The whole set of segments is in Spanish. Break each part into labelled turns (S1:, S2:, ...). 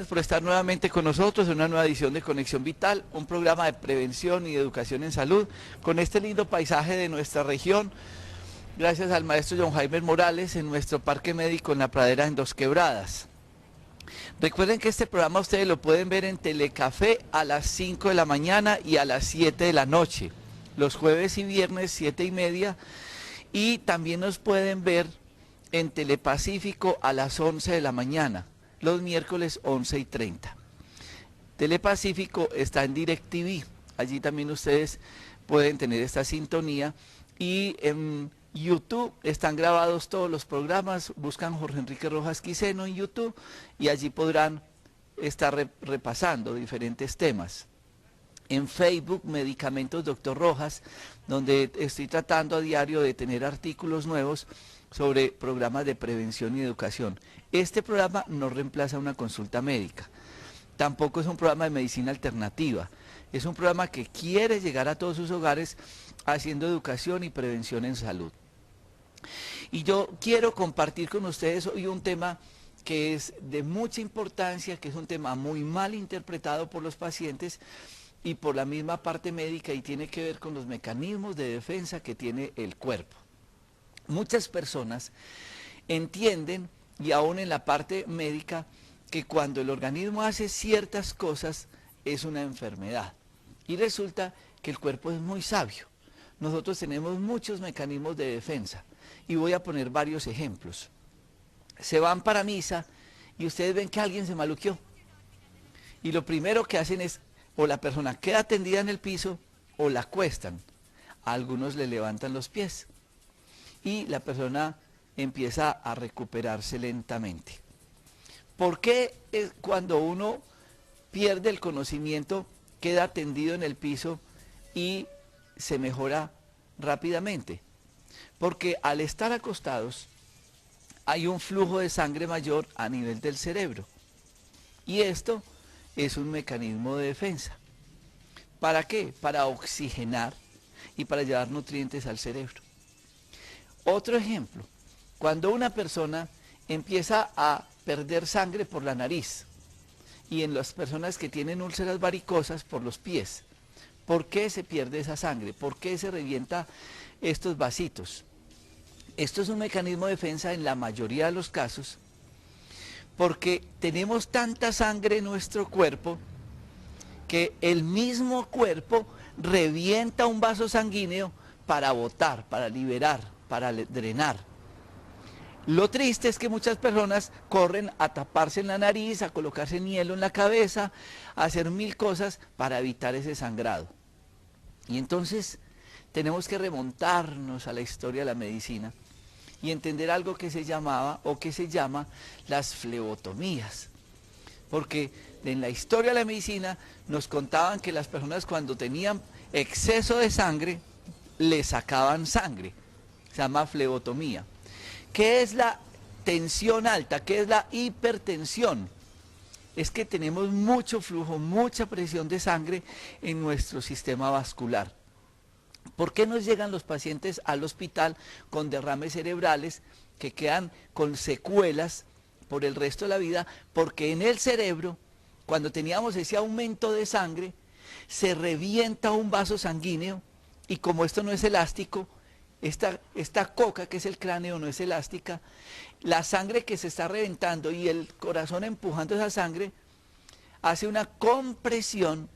S1: gracias por estar nuevamente con nosotros en una nueva edición de Conexión Vital, un programa de prevención y de educación en salud, con este lindo paisaje de nuestra región, gracias al maestro John Jaime Morales en nuestro parque médico en la pradera en Dos Quebradas. Recuerden que este programa ustedes lo pueden ver en Telecafé a las 5 de la mañana y a las 7 de la noche, los jueves y viernes 7:30, y también nos pueden ver en Telepacífico a las 11 de la mañana, los miércoles 11:30. Telepacífico está en DirecTV, allí también ustedes pueden tener esta sintonía, y en YouTube están grabados todos los programas, buscan Jorge Enrique Rojas Quiseno en YouTube y allí podrán estar repasando diferentes temas. En Facebook, Medicamentos Dr. Rojas, donde estoy tratando a diario de tener artículos nuevos sobre programas de prevención y educación. Este programa no reemplaza una consulta médica, tampoco es un programa de medicina alternativa, es un programa que quiere llegar a todos sus hogares haciendo educación y prevención en salud. Y yo quiero compartir con ustedes hoy un tema que es de mucha importancia, que es un tema muy mal interpretado por los pacientes y por la misma parte médica, y tiene que ver con los mecanismos de defensa que tiene el cuerpo. Muchas personas entienden, y aún en la parte médica, que cuando el organismo hace ciertas cosas es una enfermedad. Y resulta que el cuerpo es muy sabio. Nosotros tenemos muchos mecanismos de defensa. Y voy a poner varios ejemplos. Se van para misa y ustedes ven que alguien se maluqueó. Y lo primero que hacen es, o la persona queda tendida en el piso o la acuestan. A algunos le levantan los pies. Y la persona empieza a recuperarse lentamente. ¿Por qué cuando uno pierde el conocimiento queda tendido en el piso y se mejora rápidamente? Porque al estar acostados hay un flujo de sangre mayor a nivel del cerebro. Y esto es un mecanismo de defensa. ¿Para qué? Para oxigenar y para llevar nutrientes al cerebro. Otro ejemplo, cuando una persona empieza a perder sangre por la nariz, y en las personas que tienen úlceras varicosas por los pies, ¿por qué se pierde esa sangre? ¿Por qué se revienta estos vasitos? Esto es un mecanismo de defensa en la mayoría de los casos, porque tenemos tanta sangre en nuestro cuerpo que el mismo cuerpo revienta un vaso sanguíneo para botar, para liberar, para drenar. Lo triste es que muchas personas corren a taparse en la nariz, a colocarse hielo en la cabeza, a hacer mil cosas para evitar ese sangrado. Y entonces tenemos que remontarnos a la historia de la medicina y entender algo que se llamaba o que se llama las flebotomías. Porque en la historia de la medicina nos contaban que las personas cuando tenían exceso de sangre, le sacaban sangre. Se llama flebotomía. ¿Qué es la tensión alta? ¿Qué es la hipertensión? Es que tenemos mucho flujo, mucha presión de sangre en nuestro sistema vascular. ¿Por qué nos llegan los pacientes al hospital con derrames cerebrales que quedan con secuelas por el resto de la vida? Porque en el cerebro, cuando teníamos ese aumento de sangre, se revienta un vaso sanguíneo y como esto no es elástico, esta coca que es el cráneo no es elástica, la sangre que se está reventando y el corazón empujando esa sangre hace una compresión,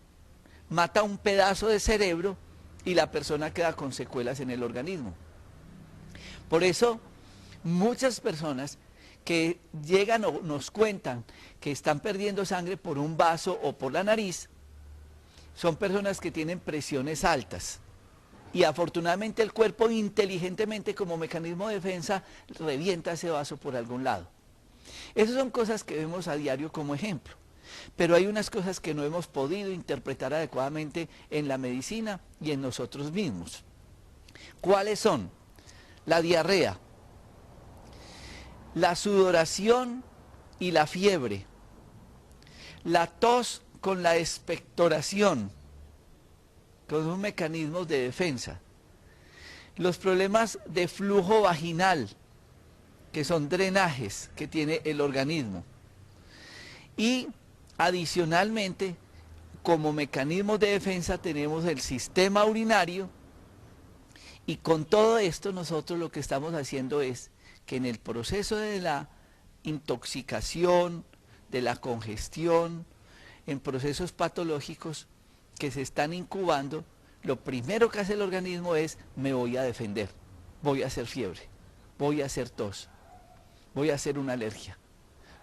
S1: mata un pedazo de cerebro y la persona queda con secuelas en el organismo. Por eso muchas personas que llegan o nos cuentan que están perdiendo sangre por un vaso o por la nariz, son personas que tienen presiones altas. Y afortunadamente el cuerpo inteligentemente como mecanismo de defensa revienta ese vaso por algún lado. Esas son cosas que vemos a diario como ejemplo. Pero hay unas cosas que no hemos podido interpretar adecuadamente en la medicina y en nosotros mismos. ¿Cuáles son? La diarrea, la sudoración y la fiebre, la tos con la expectoración, con unos mecanismos de defensa, los problemas de flujo vaginal, que son drenajes que tiene el organismo, y Adicionalmente, como mecanismo de defensa tenemos el sistema urinario, y con todo esto nosotros lo que estamos haciendo es que en el proceso de la intoxicación, de la congestión, en procesos patológicos que se están incubando, lo primero que hace el organismo es: me voy a defender, voy a hacer fiebre, voy a hacer tos, voy a hacer una alergia,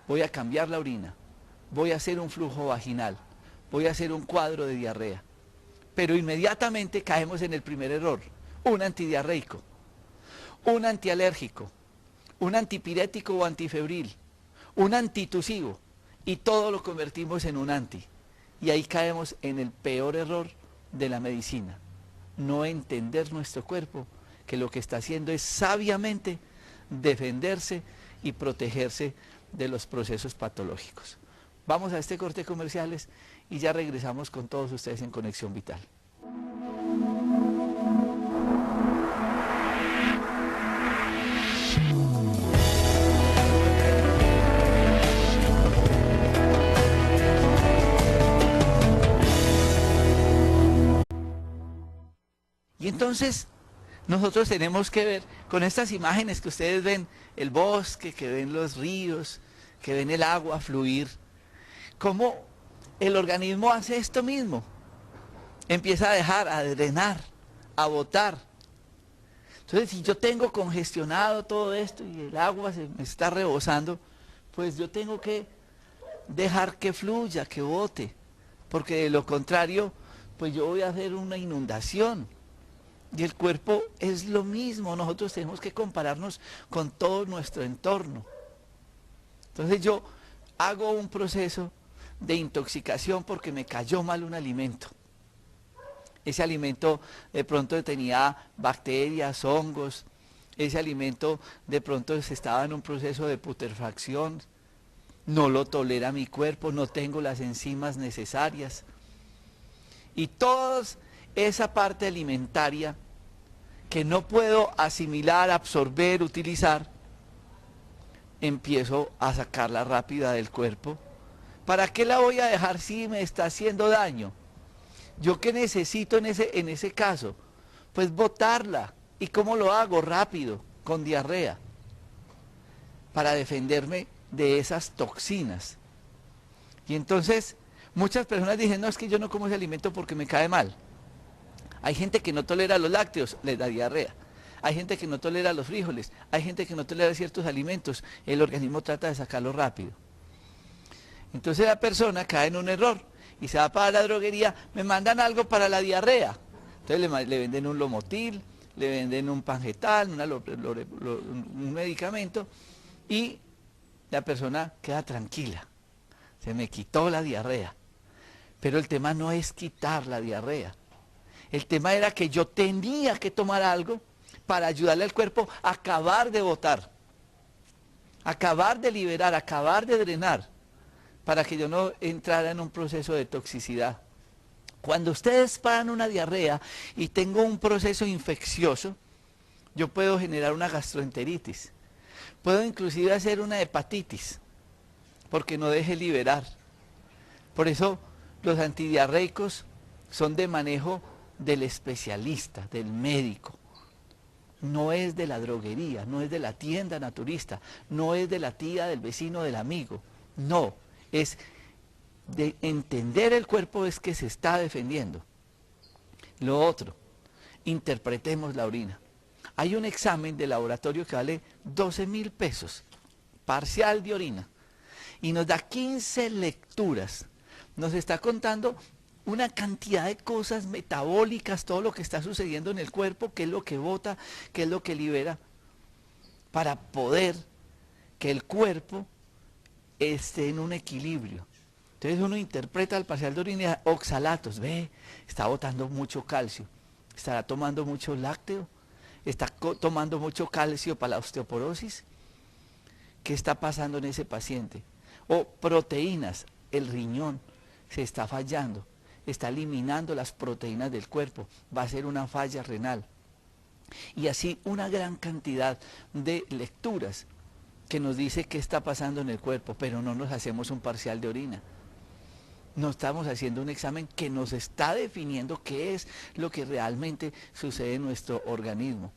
S1: voy a cambiar la orina, voy a hacer un flujo vaginal, voy a hacer un cuadro de diarrea. Pero inmediatamente caemos en el primer error: un antidiarreico, un antialérgico, un antipirético o antifebril, un antitusivo, y todo lo convertimos en un anti. Y ahí caemos en el peor error de la medicina: no entender nuestro cuerpo, que lo que está haciendo es sabiamente defenderse y protegerse de los procesos patológicos. Vamos a este corte de comerciales y ya regresamos con todos ustedes en Conexión Vital. Y entonces nosotros tenemos que ver con estas imágenes que ustedes ven, el bosque, que ven los ríos, que ven el agua fluir, cómo el organismo hace esto mismo: empieza a dejar, a drenar, a botar. Entonces, si yo tengo congestionado todo esto y el agua se me está rebosando, pues yo tengo que dejar que fluya, que bote, porque de lo contrario, pues yo voy a hacer una inundación. Y el cuerpo es lo mismo, nosotros tenemos que compararnos con todo nuestro entorno. Entonces yo hago un proceso de intoxicación porque me cayó mal un alimento. Ese alimento de pronto tenía bacterias, hongos, ese alimento de pronto estaba en un proceso de putrefacción, no lo tolera mi cuerpo, no tengo las enzimas necesarias. Y toda esa parte alimentaria que no puedo asimilar, absorber, utilizar, empiezo a sacarla rápida del cuerpo. ¿Para qué la voy a dejar si me está haciendo daño? ¿Yo qué necesito en ese caso? Pues botarla. ¿Y cómo lo hago? Rápido, con diarrea, para defenderme de esas toxinas. Y entonces muchas personas dicen: no, es que yo no como ese alimento porque me cae mal. Hay gente que no tolera los lácteos, les da diarrea. Hay gente que no tolera los frijoles, hay gente que no tolera ciertos alimentos, el organismo trata de sacarlo rápido. Entonces la persona cae en un error y se va para la droguería: me mandan algo para la diarrea. Entonces le venden un Lomotil, le venden un Pangetal, un medicamento, y la persona queda tranquila. Se me quitó la diarrea. Pero el tema no es quitar la diarrea. El tema era que yo tenía que tomar algo para ayudarle al cuerpo a acabar de botar, acabar de liberar, acabar de drenar, para que yo no entrara en un proceso de toxicidad. Cuando ustedes paran una diarrea y tengo un proceso infeccioso, yo puedo generar una gastroenteritis, puedo inclusive hacer una hepatitis, porque no deje liberar. Por eso los antidiarreicos son de manejo del especialista, del médico. No es de la droguería, no es de la tienda naturista, no es de la tía, del vecino, del amigo. No, es de entender el cuerpo, es que se está defendiendo. Lo otro, interpretemos la orina. Hay un examen de laboratorio que vale 12.000 pesos, parcial de orina, y nos da 15 lecturas. Nos está contando una cantidad de cosas metabólicas, todo lo que está sucediendo en el cuerpo, qué es lo que bota, qué es lo que libera, para poder que el cuerpo esté en un equilibrio. Entonces uno interpreta el parcial de orina y dice: oxalatos, ve, está botando mucho calcio, estará tomando mucho lácteo, está tomando mucho calcio para la osteoporosis. ¿Qué está pasando en ese paciente? O proteínas, el riñón se está fallando, está eliminando las proteínas del cuerpo, va a ser una falla renal. Y así una gran cantidad de lecturas que nos dice qué está pasando en el cuerpo, pero no nos hacemos un parcial de orina. No estamos haciendo un examen que nos está definiendo qué es lo que realmente sucede en nuestro organismo.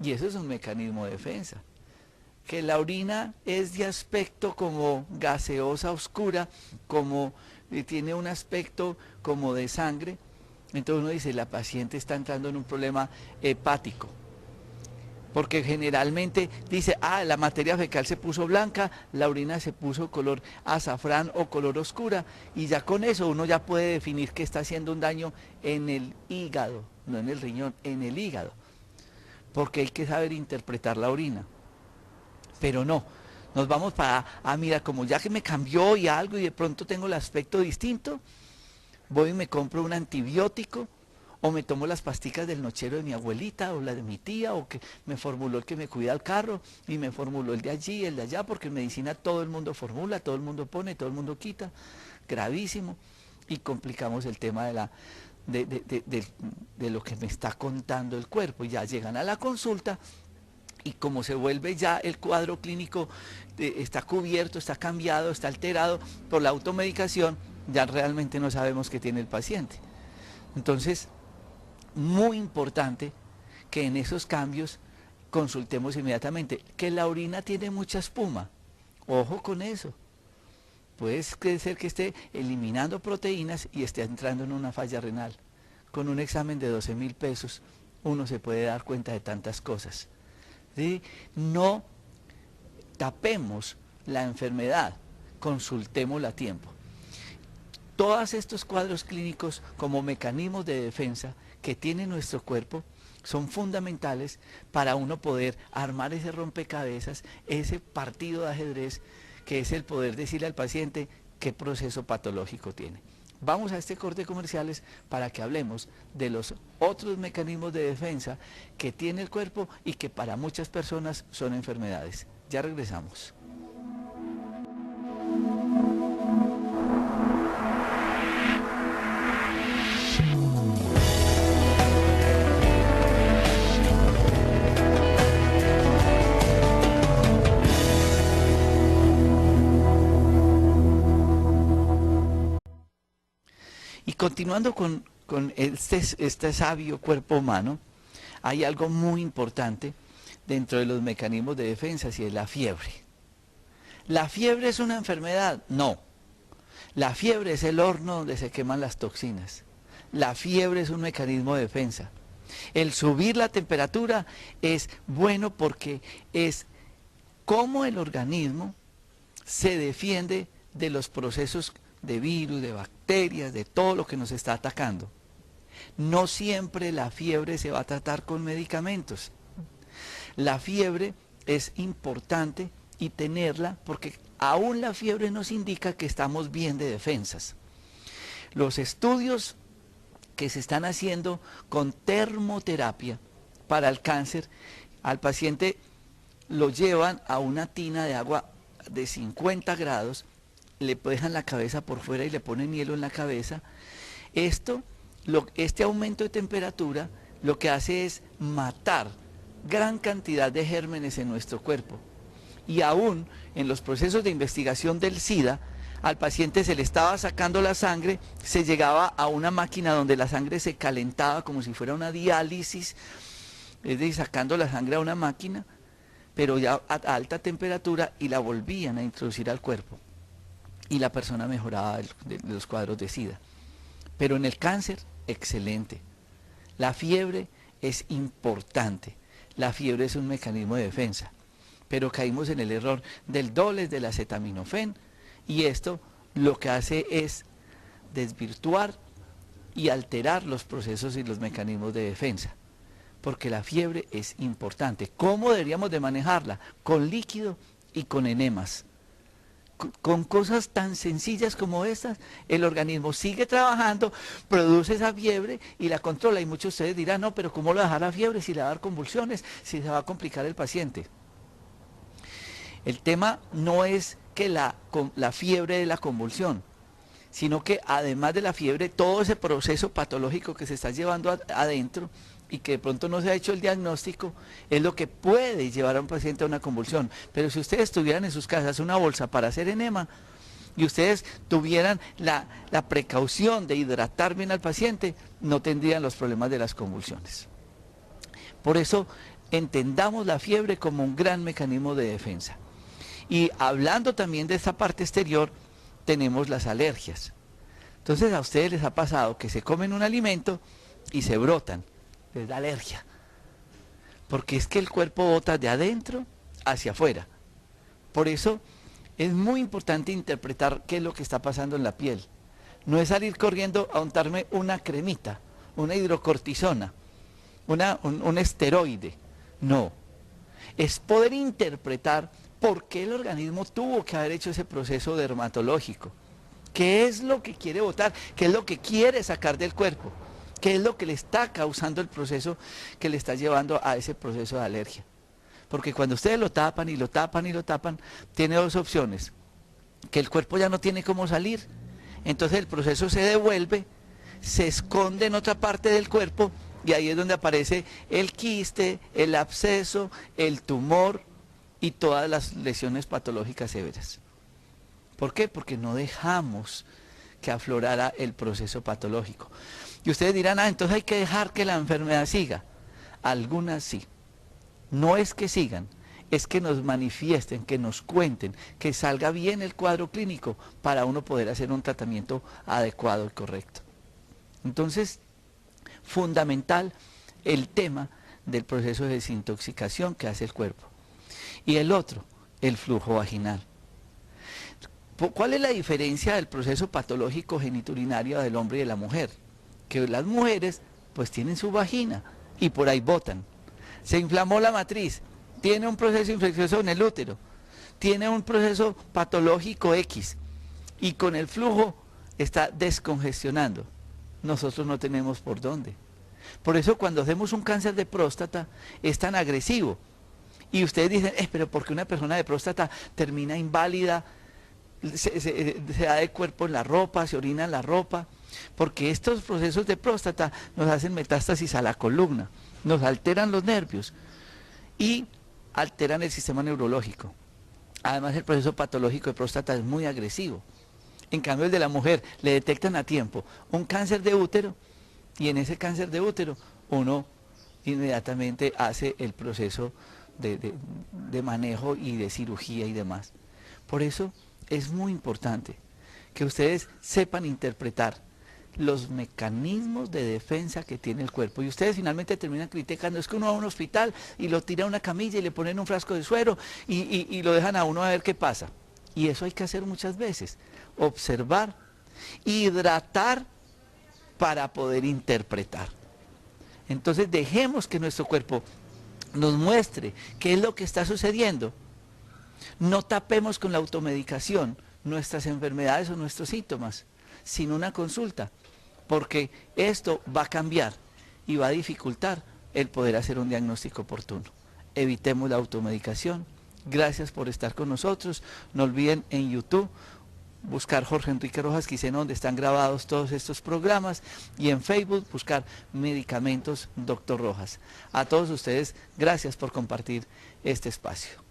S1: Y eso es un mecanismo de defensa. Que la orina es de aspecto como gaseosa oscura, como tiene un aspecto como de sangre, entonces uno dice, la paciente está entrando en un problema hepático. Porque generalmente dice, la materia fecal se puso blanca, la orina se puso color azafrán o color oscura, y ya con eso uno ya puede definir que está haciendo un daño en el hígado, no en el riñón, en el hígado. Porque hay que saber interpretar la orina. Pero no, nos vamos para, mira, como ya que me cambió y algo y de pronto tengo el aspecto distinto, voy y me compro un antibiótico, o me tomo las pasticas del nochero de mi abuelita o la de mi tía, o que me formuló el que me cuida el carro y me formuló el de allí, el de allá, porque en medicina todo el mundo formula, todo el mundo pone, todo el mundo quita, gravísimo, y complicamos el tema de lo que me está contando el cuerpo, y ya llegan a la consulta, y como se vuelve ya el cuadro clínico, está cubierto, está cambiado, está alterado por la automedicación, ya realmente no sabemos qué tiene el paciente. Entonces, muy importante que en esos cambios consultemos inmediatamente. Que la orina tiene mucha espuma, ojo con eso. Puede ser que esté eliminando proteínas y esté entrando en una falla renal. Con un examen de 12.000 pesos uno se puede dar cuenta de tantas cosas. ¿Sí? No tapemos la enfermedad, consultémosla a tiempo. Todos estos cuadros clínicos como mecanismos de defensa que tiene nuestro cuerpo son fundamentales para uno poder armar ese rompecabezas, ese partido de ajedrez que es el poder decirle al paciente qué proceso patológico tiene. Vamos a este corte de comerciales para que hablemos de los otros mecanismos de defensa que tiene el cuerpo y que para muchas personas son enfermedades. Ya regresamos. Y continuando con este sabio cuerpo humano, hay algo muy importante dentro de los mecanismos de defensa, y es la fiebre. ¿La fiebre es una enfermedad? No. La fiebre es el horno donde se queman las toxinas. La fiebre es un mecanismo de defensa. El subir la temperatura es bueno porque es cómo el organismo se defiende de los procesos de virus, de bacterias, de todo lo que nos está atacando. No siempre la fiebre se va a tratar con medicamentos. La fiebre es importante y tenerla porque aún la fiebre nos indica que estamos bien de defensas. Los estudios que se están haciendo con termoterapia para el cáncer, al paciente lo llevan a una tina de agua de 50 grados, le dejan la cabeza por fuera y le ponen hielo en la cabeza. Este aumento de temperatura lo que hace es matar gran cantidad de gérmenes en nuestro cuerpo. Y aún en los procesos de investigación del SIDA, al paciente se le estaba sacando la sangre, se llegaba a una máquina donde la sangre se calentaba como si fuera una diálisis, es decir, sacando la sangre a una máquina, pero ya a alta temperatura, y la volvían a introducir al cuerpo. Y la persona mejoraba de los cuadros de SIDA. Pero en el cáncer, excelente. La fiebre es importante. La fiebre es un mecanismo de defensa. Pero caímos en el error del dobles del acetaminofén, y esto lo que hace es desvirtuar y alterar los procesos y los mecanismos de defensa. Porque la fiebre es importante. ¿Cómo deberíamos de manejarla? Con líquido y con enemas. Con cosas tan sencillas como estas, el organismo sigue trabajando, produce esa fiebre y la controla. Y muchos de ustedes dirán, no, pero ¿cómo lo dejar la fiebre si le va a dar convulsiones, si se va a complicar el paciente? El tema no es que la fiebre de la convulsión, sino que además de la fiebre, todo ese proceso patológico que se está llevando adentro y que de pronto no se ha hecho el diagnóstico, es lo que puede llevar a un paciente a una convulsión. Pero si ustedes tuvieran en sus casas una bolsa para hacer enema, y ustedes tuvieran la precaución de hidratar bien al paciente, no tendrían los problemas de las convulsiones. Por eso entendamos la fiebre como un gran mecanismo de defensa. Y hablando también de esta parte exterior, tenemos las alergias. Entonces a ustedes les ha pasado que se comen un alimento y se brotan, les da alergia. Porque es que el cuerpo bota de adentro hacia afuera. Por eso es muy importante interpretar qué es lo que está pasando en la piel. No es salir corriendo a untarme una cremita, una hidrocortisona, un esteroide. No. Es poder interpretar por qué el organismo tuvo que haber hecho ese proceso dermatológico. ¿Qué es lo que quiere botar? ¿Qué es lo que quiere sacar del cuerpo? ¿Qué es lo que le está causando el proceso que le está llevando a ese proceso de alergia? Porque cuando ustedes lo tapan y lo tapan y lo tapan, tiene dos opciones. Que el cuerpo ya no tiene cómo salir. Entonces el proceso se devuelve, se esconde en otra parte del cuerpo y ahí es donde aparece el quiste, el absceso, el tumor y todas las lesiones patológicas severas. ¿Por qué? Porque no dejamos que aflorara el proceso patológico. Y ustedes dirán, entonces hay que dejar que la enfermedad siga. Algunas sí. No es que sigan, es que nos manifiesten, que nos cuenten, que salga bien el cuadro clínico para uno poder hacer un tratamiento adecuado y correcto. Entonces, fundamental el tema del proceso de desintoxicación que hace el cuerpo. Y el otro, el flujo vaginal. ¿Cuál es la diferencia del proceso patológico geniturinario del hombre y de la mujer? Que las mujeres pues tienen su vagina y por ahí botan. Se inflamó la matriz, tiene un proceso infeccioso en el útero, tiene un proceso patológico X y con el flujo está descongestionando. Nosotros no tenemos por dónde. Por eso cuando hacemos un cáncer de próstata es tan agresivo. Y ustedes dicen, pero ¿por qué una persona de próstata termina inválida? Se da de cuerpo en la ropa, se orina en la ropa, porque estos procesos de próstata nos hacen metástasis a la columna, nos alteran los nervios y alteran el sistema neurológico. Además el proceso patológico de próstata es muy agresivo. En cambio el de la mujer le detectan a tiempo un cáncer de útero y en ese cáncer de útero uno inmediatamente hace el proceso de manejo y de cirugía y demás. Por eso es muy importante que ustedes sepan interpretar los mecanismos de defensa que tiene el cuerpo. Y ustedes finalmente terminan criticando, es que uno va a un hospital y lo tira a una camilla y le ponen un frasco de suero y lo dejan a uno a ver qué pasa. Y eso hay que hacer muchas veces. Observar, hidratar para poder interpretar. Entonces dejemos que nuestro cuerpo nos muestre qué es lo que está sucediendo. No tapemos con la automedicación nuestras enfermedades o nuestros síntomas, sin una consulta, porque esto va a cambiar y va a dificultar el poder hacer un diagnóstico oportuno. Evitemos la automedicación. Gracias por estar con nosotros. No olviden en YouTube buscar Jorge Enrique Rojas Quiseno, donde están grabados todos estos programas, y en Facebook buscar Medicamentos Dr. Rojas. A todos ustedes, gracias por compartir este espacio.